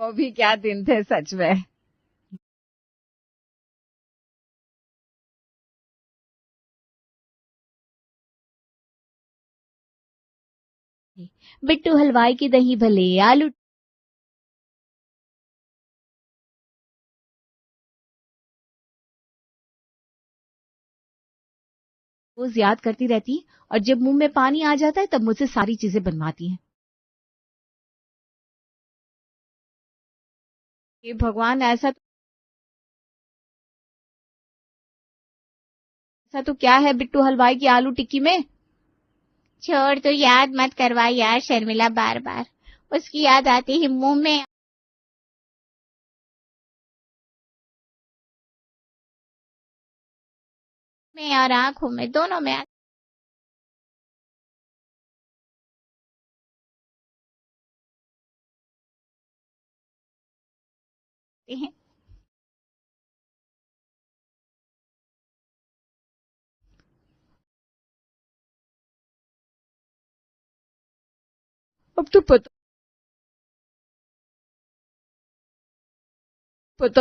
वो भी क्या दिन थे सच में। बिट्टू हलवाई की दही भले आलू रोज याद करती रहती है और जब मुंह में पानी आ जाता है तब मुझसे सारी चीजें बनवाती हैं। हे भगवान, ऐसा तो क्या है बिट्टू हलवाई की आलू टिक्की में। छोड़, तो याद मत करवा यार शर्मिला, बार बार उसकी याद आती ही मुंह में और आंखों में, दोनों में आती है। अब तो पता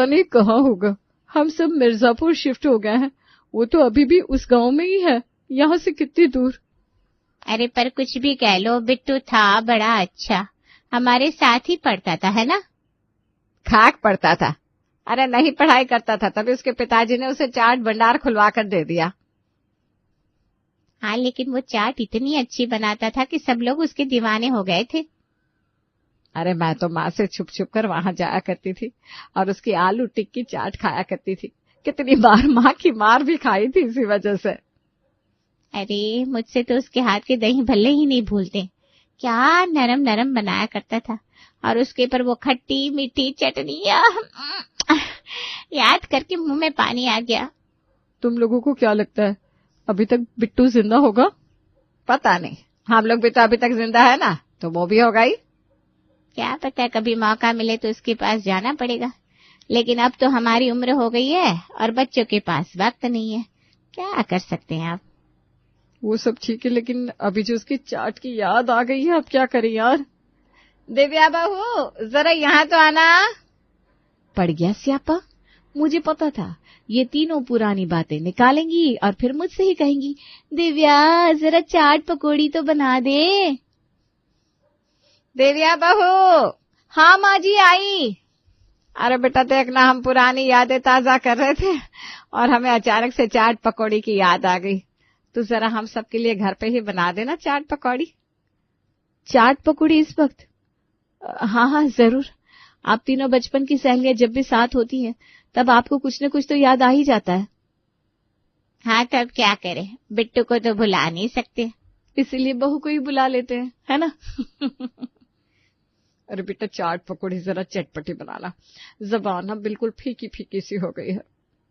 नहीं कहाँ होगा। हम सब मिर्जापुर शिफ्ट हो गए हैं। वो तो अभी भी उस गांव में ही है, यहाँ से कितनी दूर। अरे पर कुछ भी कह लो, बिट्टू था बड़ा अच्छा, हमारे साथ ही पढ़ता था, है ना। खाक पड़ता था। अरे नहीं पढ़ाई करता था तभी उसके पिताजी ने उसे चाट भंडार खुलवा कर दे दिया। हाँ, लेकिन वो चाट इतनी अच्छी बनाता था कि सब लोग उसके दीवाने हो गए थे। अरे मैं तो माँ से छुप छुप कर वहां जाया करती थी और उसकी आलू टिक्की चाट खाया करती थी। कितनी बार माँ की मार भी खाई थी इसी वजह से। अरे मुझसे तो उसके हाथ के दही भल्ले ही नहीं भूलते। क्या नरम नरम बनाया करता था, और उसके ऊपर वो खट्टी मीठी चटनी याद करके मुंह में पानी आ गया। तुम लोगों को क्या लगता है अभी तक बिट्टू जिंदा होगा? पता नहीं, हम लोग भी तो अभी तक जिंदा है ना, तो वो भी होगा ही। क्या पता, कभी मौका मिले तो उसके पास जाना पड़ेगा। लेकिन अब तो हमारी उम्र हो गई है और बच्चों के पास वक्त नहीं है, क्या कर सकते हैं आप। वो सब ठीक है, लेकिन अभी जो उसकी चाट की याद आ गई है, अब क्या करें यार। दिव्या बहू जरा यहाँ तो आना। पड़ गया स्यापा, मुझे पता था ये तीनों पुरानी बातें निकालेंगी और फिर मुझसे ही कहेंगी, दिव्या जरा चाट पकौड़ी तो बना दे। दिव्या बहू। हाँ माँ जी आई। अरे बेटा देखना, हम पुरानी यादें ताजा कर रहे थे और हमें अचानक से चाट पकौड़ी की याद आ गई। तो जरा हम सबके लिए घर पे ही बना देना चाट पकौड़ी। चाट पकौड़ी इस वक्त? हाँ हाँ जरूर। आप तीनों बचपन की सहेलियां जब भी साथ होती हैं तब आपको कुछ न कुछ तो याद आ ही जाता है। हाँ, तब क्या करें, बिट्टू को तो भुला नहीं सकते, इसीलिए बहू को ही बुला लेते हैं, है ना। अरे बेटा चाट पकौड़ी जरा चटपटी बनाना, जबान ना बिल्कुल फीकी फीकी सी हो गई है।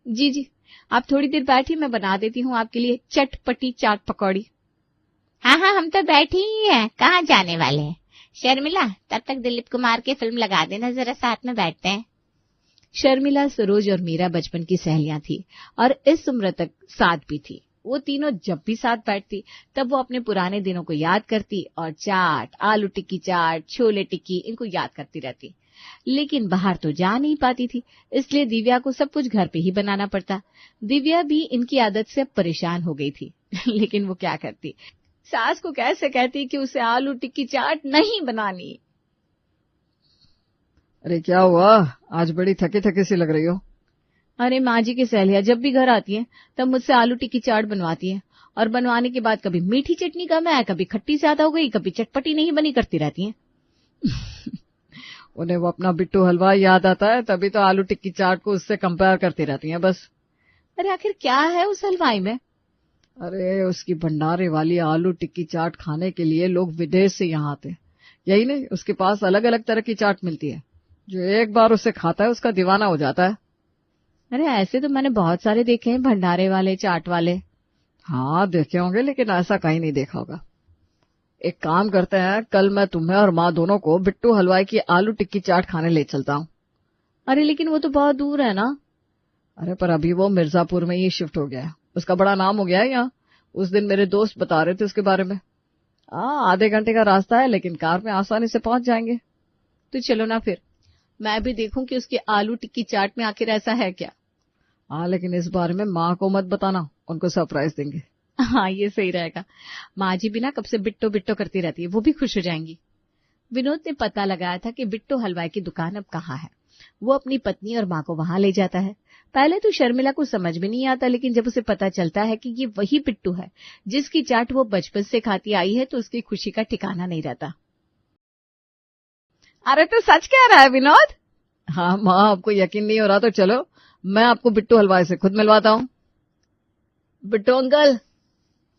जी जी, आप थोड़ी देर बैठिए, मैं बना देती हूँ आपके लिए चटपटी चाट पकौड़ी। हाँ हाँ, हम तो बैठे ही हैं, कहाँ जाने वाले हैं। शर्मिला, तब तक दिलीप कुमार की फिल्म लगा देना, जरा साथ में बैठते हैं। शर्मिला, सरोज और मीरा बचपन की सहेलियां थी और इस उम्र तक साथ भी थी। वो तीनों जब भी साथ बैठती तब वो अपने पुराने दिनों को याद करती और चाट, आलू टिक्की चाट, छोले टिक्की इनको याद करती रहती। लेकिन बाहर तो जा नहीं पाती थी, इसलिए दिव्या को सब कुछ घर पे ही बनाना पड़ता। दिव्या भी इनकी आदत से परेशान हो गई थी लेकिन वो क्या करती, सास को कैसे कहती कि उसे आलू टिक्की चाट नहीं बनानी। अरे क्या हुआ, आज बड़ी थकी थकी सी लग रही हो। अरे माँ जी की सहेलियां जब भी घर आती हैं तब मुझसे आलू टिक्की चाट बनवाती हैं, और बनवाने के बाद कभी मीठी चटनी कम है, कभी खट्टी ज्यादा हो गई, कभी चटपटी नहीं बनी करती रहती हैं। उन्हें वो अपना बिट्टू हलवा याद आता है, तभी तो आलू टिक्की चाट को उससे कंपेयर करती रहती हैं बस। अरे आखिर क्या है उस हलवाई में? अरे उसकी भंडारे वाली आलू टिक्की चाट खाने के लिए लोग विदेश से यहाँ आते हैं। यही नहीं, उसके पास अलग अलग तरह की चाट मिलती है। जो एक बार उसे खाता है उसका दीवाना हो जाता है। अरे ऐसे तो मैंने बहुत सारे देखे हैं, भंडारे वाले, चाट वाले। हाँ देखे होंगे, लेकिन ऐसा कहीं नहीं देखा होगा। एक काम करते हैं, कल मैं तुम्हें और माँ दोनों को बिट्टू हलवाई की आलू टिक्की चाट खाने ले चलता हूँ। अरे लेकिन वो तो बहुत दूर है ना। अरे पर अभी वो मिर्जापुर में ही शिफ्ट हो गया है, उसका बड़ा नाम हो गया है यहाँ। उस दिन मेरे दोस्त बता रहे थे उसके बारे में। हाँ आधे घंटे का रास्ता है, लेकिन कार में आसानी से पहुंच जाएंगे। तो चलो ना फिर, मैं भी देखूं कि उसके आलू टिक्की चाट में आखिर ऐसा है क्या। हाँ, लेकिन इस बारे में माँ को मत बताना, उनको सरप्राइज देंगे। हाँ, ये सही रहेगा। माँ जी भी ना कब से बिट्टो बिट्टो करती रहती है, वो भी खुश हो जाएंगी। विनोद ने पता लगाया था कि बिट्टो हलवाई की दुकान अब कहाँ है। वो अपनी पत्नी और माँ को वहां ले जाता है। पहले तो शर्मिला को समझ में नहीं आता, लेकिन जब उसे पता चलता है कि ये वही बिट्टू है जिसकी चाट वो बचपन से खाती आई है, तो उसकी खुशी का ठिकाना नहीं रहता। अरे तू सच कह रहा है विनोद? हाँ माँ, आपको यकीन नहीं हो रहा तो चलो मैं आपको बिट्टू हलवाई से खुद मिलवाता हूँ। बिट्टू अंकल।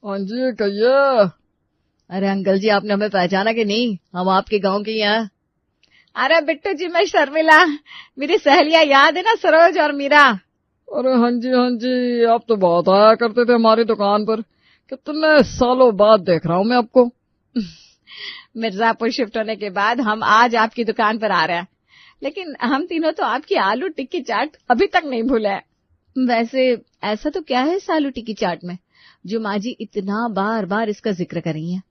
हाँ जी, कहिए। अरे अंकल जी, आपने हमें पहचाना कि नहीं? हम आपके गांव की हैं। अरे बिट्टू जी, मैं शर्मिला, मेरी सहेलियां याद है ना, सरोज और मीरा। अरे हाँ जी, आप तो बहुत आया करते थे हमारी दुकान पर, कितने सालों बाद देख रहा हूँ मैं आपको। मिर्जापुर शिफ्ट होने के बाद हम आज आपकी दुकान पर आ रहे हैं, लेकिन हम तीनों तो आपकी आलू टिक्की चाट अभी तक नहीं भूले हैं। वैसे ऐसा तो क्या है इस आलू टिक्की चाट में जो माँ जी इतना बार बार इसका जिक्र कर रही हैं?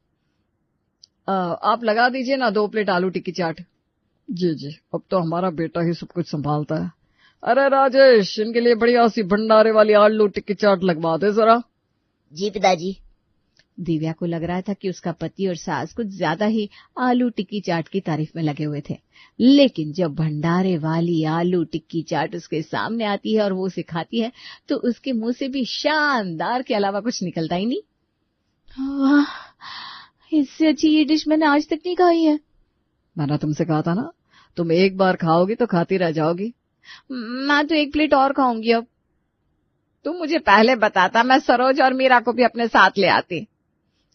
आप लगा दीजिए ना 2 प्लेट आलू टिक्की चाट। जी, अब तो हमारा बेटा ही सब कुछ संभालता है। अरे राजेश, इनके लिए बढ़िया सी भंडारे वाली आलू टिक्की चाट लगवा दे जरा। जी पिताजी। दिव्या को लग रहा था कि उसका पति और सास कुछ ज्यादा ही आलू टिक्की चाट की तारीफ में लगे हुए थे, लेकिन जब भंडारे वाली आलू टिक्की चाट उसके सामने आती है और वो उसे खाती है तो उसके मुंह से भी शानदार के अलावा कुछ निकलता ही नहीं। वाह, इससे अच्छी ये डिश मैंने आज तक नहीं खाई है। मैंने तुमसे कहा था ना, तुम एक बार खाओगी तो खाती रह जाओगी। मैं तो 1 प्लेट और खाऊंगी अब। तुम मुझे पहले बताता, मैं सरोज और मीरा को भी अपने साथ ले आती।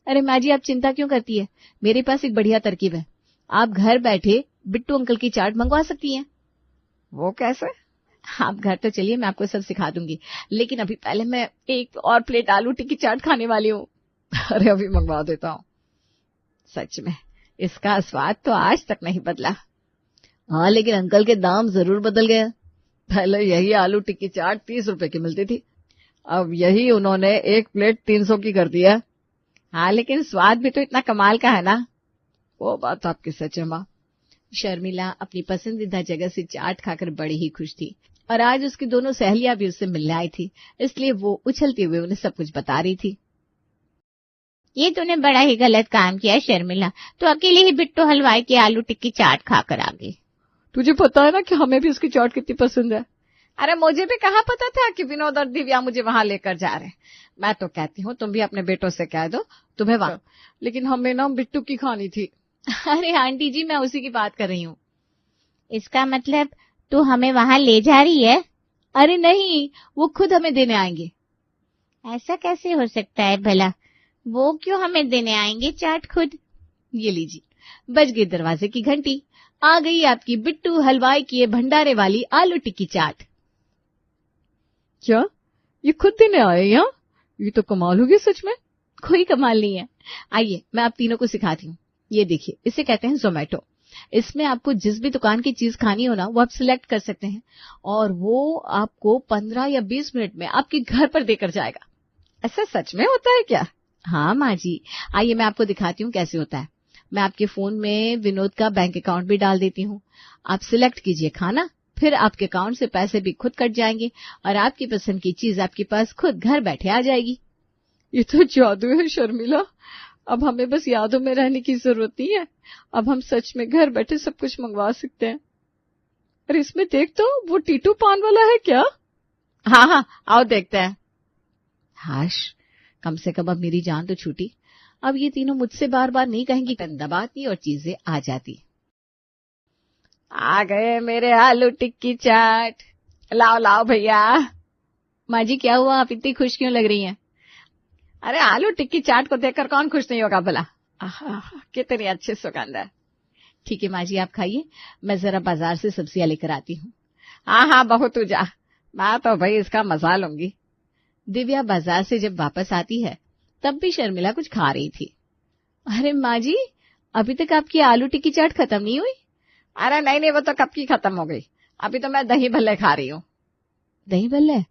अरे माँ जी, आप चिंता क्यों करती है? मेरे पास एक बढ़िया तरकीब है। आप घर बैठे बिट्टू अंकल की चाट मंगवा सकती हैं। वो कैसे? आप घर तो चलिए, मैं आपको सब सिखा दूंगी, लेकिन अभी पहले मैं 1 और प्लेट आलू टिक्की चाट खाने वाली हूँ। अरे अभी मंगवा देता हूँ। सच में इसका स्वाद तो आज तक नहीं बदला। हाँ, लेकिन अंकल के दाम जरूर बदल गए। पहले यही आलू टिक्की चाट 30 रुपए की मिलती थी, अब यही उन्होंने 1 प्लेट 300 की कर दिया। हाँ, लेकिन स्वाद भी तो इतना कमाल का है ना। वो बात आपकी सच है माँ। शर्मिला अपनी पसंदीदा जगह से चाट खाकर बड़ी ही खुश थी और आज उसकी दोनों सहेलियां भी उससे मिलने आई थी, इसलिए वो उछलते हुए उन्हें सब कुछ बता रही थी। ये तूने बड़ा ही गलत काम किया शर्मिला, तो अकेले ही बिट्टू हलवाई की आलू टिक्की चाट खाकर आ गई। तुझे पता है ना कि हमें भी उसकी चाट कितनी पसंद है। अरे मुझे भी कहाँ पता था कि विनोद और दिव्या मुझे वहां लेकर जा रहे हैं। मैं तो कहती हूँ तुम भी अपने बेटों से कह दो तुम्हें वहां, लेकिन हमें ना बिट्टू की खानी थी। अरे आंटी जी, मैं उसी की बात कर रही हूँ। इसका मतलब तू हमें वहां ले जा रही है? अरे नहीं, वो खुद हमें देने आएंगे। ऐसा कैसे हो सकता है भला? वो क्यों हमें देने आएंगे चाट खुद? ये लीजिए, बज गई दरवाजे की घंटी, आ गई आपकी बिट्टू हलवाई की ये भंडारे वाली आलू टिक्की चाट। क्या ये खुद देने आए यहाँ? ये तो कमाल होगी सच में। कोई कमाल नहीं है, आइए मैं आप तीनों को सिखाती हूँ। ये देखिए, इसे कहते हैं जोमेटो। इसमें आपको जिस भी दुकान की चीज खानी हो ना, वो आप सिलेक्ट कर सकते हैं और वो आपको 15 या 20 मिनट में आपके घर पर देकर जाएगा। ऐसा सच में होता है क्या? हाँ माँ जी, आइए मैं आपको दिखाती हूँ कैसे होता है। मैं आपके फोन में विनोद का बैंक अकाउंट भी डाल देती हूँ। आप सिलेक्ट कीजिए खाना, फिर आपके अकाउंट से पैसे भी खुद कट जाएंगे और आपकी पसंद की चीज आपके पास खुद घर बैठे आ जाएगी। ये तो जादू है शर्मिला, अब हमें बस यादों में रहने की जरूरत नहीं है, अब हम सच में घर बैठे सब कुछ मंगवा सकते हैं। अरे इसमें देख तो, वो टीटू पान वाला है क्या? हाँ, आओ देखते हैं। हाश, कम से कम अब मेरी जान तो छूटी। अब ये तीनों मुझसे बार बार नहीं कहेंगी, बटन दबाती और चीजें आ जाती। आ गए मेरे आलू टिक्की चाट, लाओ लाओ भैया। माँ जी क्या हुआ, आप इतनी खुश क्यों लग रही हैं? अरे आलू टिक्की चाट को देखकर कौन खुश नहीं होगा भला। कितनी अच्छी सुगंध है। ठीक है माँ जी, आप खाइए, मैं जरा बाजार से सब्जियां लेकर आती हूँ। हाँ बहू तू जा, मैं तो भाई इसका मजा लूंगी। दिव्या बाजार से जब वापस आती है तब भी शर्मिला कुछ खा रही थी। अरे माँ जी, अभी तक आपकी आलू टिक्की चाट खत्म नहीं हुई? अरे नहीं, वो तो कब की खत्म हो गई, अभी तो मैं दही भल्ले खा रही हूँ। दही भल्ले?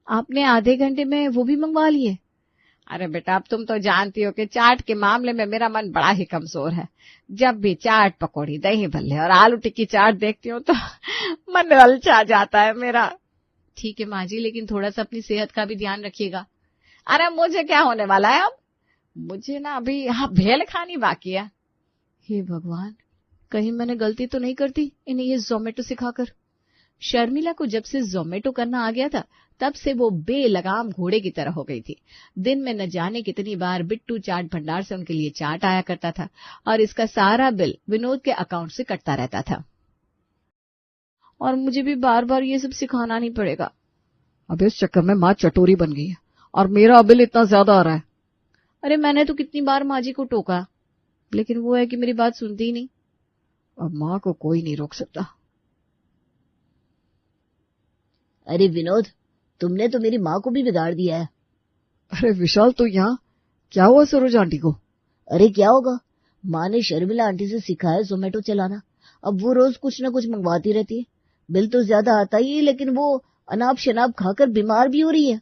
आपने आधे घंटे में वो भी मंगवा लिए? अरे बेटा, अब तुम तो जानती हो कि चाट के मामले में मेरा मन बड़ा ही कमजोर है। जब भी चाट पकौड़ी, दही भल्ले और आलू टिक्की चाट देखती हूँ तो मन ललचा जाता है मेरा। ठीक है माँ जी, लेकिन थोड़ा सा अपनी सेहत का भी ध्यान रखिएगा। अरे मुझे क्या होने वाला है अब? मुझे ना अभी यहाँ भेल खानी बाकी है। हे भगवान, कहीं मैंने गलती तो नहीं करती इन्हें ये जोमेटो सिखाकर। शर्मिला को जब से जोमेटो करना आ गया था, तब से वो बेलगाम घोड़े की तरह हो गई थी। दिन में न जाने कितनी बार बिट्टू चाट भंडार से उनके लिए चाट आया करता था और इसका सारा बिल विनोद के अकाउंट से कटता रहता था। और मुझे भी बार बार ये सब सिखाना नहीं पड़ेगा। अब इस चक्कर में माँ चटोरी बन गई है और मेरा बिल इतना ज्यादा आ रहा है। अरे मैंने तो कितनी बार माँ जी को टोका, लेकिन वो है कि मेरी बात सुनती ही नहीं। अब माँ को कोई नहीं रोक सकता। अरे विनोद, तुमने तो मेरी माँ को भी बिगाड़ दिया है। अरे विशाल, तो यहाँ क्या हुआ सरोज आंटी को? अरे क्या होगा, माँ ने शर्मिला आंटी से सिखाया जोमेटो चलाना। अब वो रोज कुछ न कुछ मंगवाती रहती है। बिल तो ज्यादा आता ही है, लेकिन वो अनाप शनाप खाकर बीमार भी हो रही है।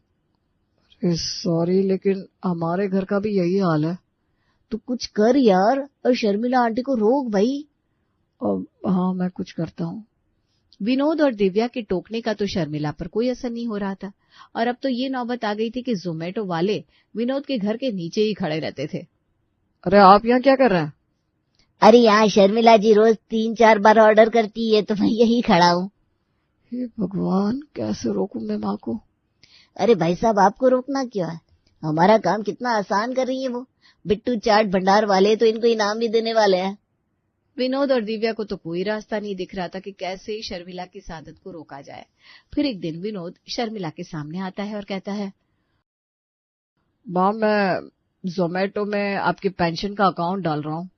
सॉरी, लेकिन हमारे घर का भी यही हाल है। तू कुछ कर यार, और शर्मिला आंटी को रोक भाई। हाँ, मैं कुछ करता हूँ। विनोद और दिव्या के टोकने का तो शर्मिला पर कोई असर नहीं हो रहा था, और अब तो ये नौबत आ गई थी कि जोमेटो वाले विनोद के घर के नीचे ही खड़े रहते थे। अरे आप यहाँ क्या कर रहे हैं? अरे यहाँ शर्मिला जी रोज 3-4 बार ऑर्डर करती है, तो मैं यही खड़ा हूँ। हे भगवान, कैसे रोकूं मैं माँ को? अरे भाई साहब, आपको रोकना क्यों है? हमारा काम कितना आसान कर रही है वो। बिट्टू चाट भंडार वाले तो इनको इनाम भी देने वाले हैं। विनोद और दिव्या को तो कोई रास्ता नहीं दिख रहा था कि कैसे शर्मिला की इस आदत को रोका जाए। फिर एक दिन विनोद शर्मिला के सामने आता है और कहता है, माँ, मैं जोमेटो में आपकी पेंशन का अकाउंट डाल रहा हूँ।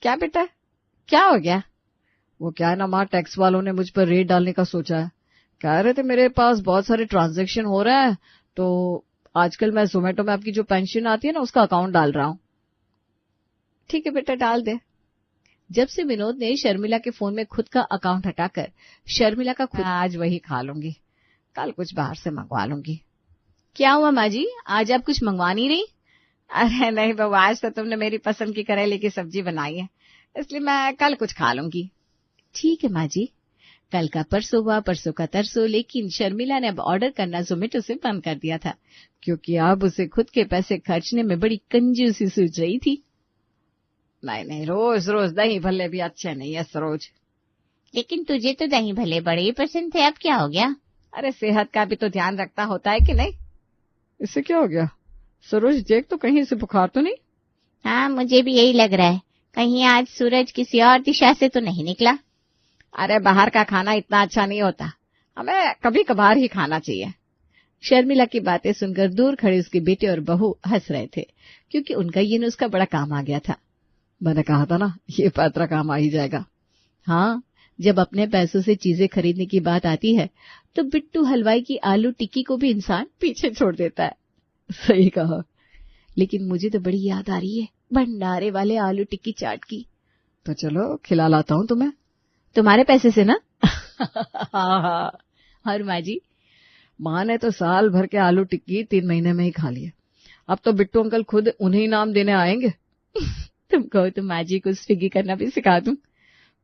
क्या बेटा, क्या हो गया? वो क्या है ना माँ, टैक्स वालों ने मुझ पर रेड डालने का सोचा है। कह रहे थे मेरे पास बहुत सारे ट्रांजैक्शन हो रहे हैं, तो आजकल मैं जोमेटो में आपकी जो पेंशन आती है ना, उसका अकाउंट डाल रहा हूँ। ठीक है बेटा, डाल दे। जब से विनोद ने शर्मिला के फोन में खुद का अकाउंट हटाकर शर्मिला का खुद, आज वही खा लूंगी, कल कुछ बाहर से मंगवा लूंगी। क्या हुआ माँ जी, आज आप कुछ मंगवा नहीं रही? अरे नहीं बहू, आज तो तुमने मेरी पसंद की करेले की सब्जी बनाई है, इसलिए मैं कल कुछ खा लूंगी। ठीक है माँ जी। कल का परसों हुआ, परसों का तरसों, लेकिन शर्मिला ने अब ऑर्डर करना जोमेटो से बंद कर दिया था, क्योंकि अब उसे खुद के पैसे खर्चने में बड़ी कंजूसी सूझ रही थी। नहीं, रोज रोज दही भल्ले भी अच्छे नहीं है सरोज। लेकिन तुझे तो दही भल्ले बड़े ही पसंद थे, अब क्या हो गया? अरे सेहत का भी तो ध्यान रखता होता है कि नहीं? इससे क्या हो गया सरोज? देख तो कहीं से बुखार तो नहीं? हाँ, मुझे भी यही लग रहा है। कहीं आज सूरज किसी और दिशा से तो नहीं निकला? अरे बाहर का खाना इतना अच्छा नहीं होता, हमें कभी कभार ही खाना चाहिए। शर्मिला की बातें सुनकर दूर खड़े उसके बेटे और बहू हंस रहे थे, क्योंकि उनका ये नुस्खा बड़ा काम आ गया था। मैंने कहा था ना, ये पैतरा काम आ ही जाएगा। हाँ, जब अपने पैसों से चीजें खरीदने की बात आती है तो बिट्टू हलवाई की आलू टिक्की को भी इंसान पीछे छोड़ देता है। सही कहा। लेकिन मुझे तो बड़ी याद आ रही है भंडारे वाले आलू टिक्की चाट की। तो चलो खिला लाता हूँ तुम्हें। तुम्हारे पैसे से ना? हाँ। और माँ जी? माँ ने तो साल भर के आलू टिक्की 3 महीने में ही खा लिए। अब तो बिट्टू अंकल खुद उन्हें इनाम देने आएंगे। तुम कहो तो माँ जी को स्विगी करना भी सिखा दूं।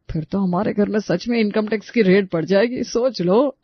फिर तो हमारे घर में सच में इनकम टैक्स की रेड पड़ जाएगी, सोच लो।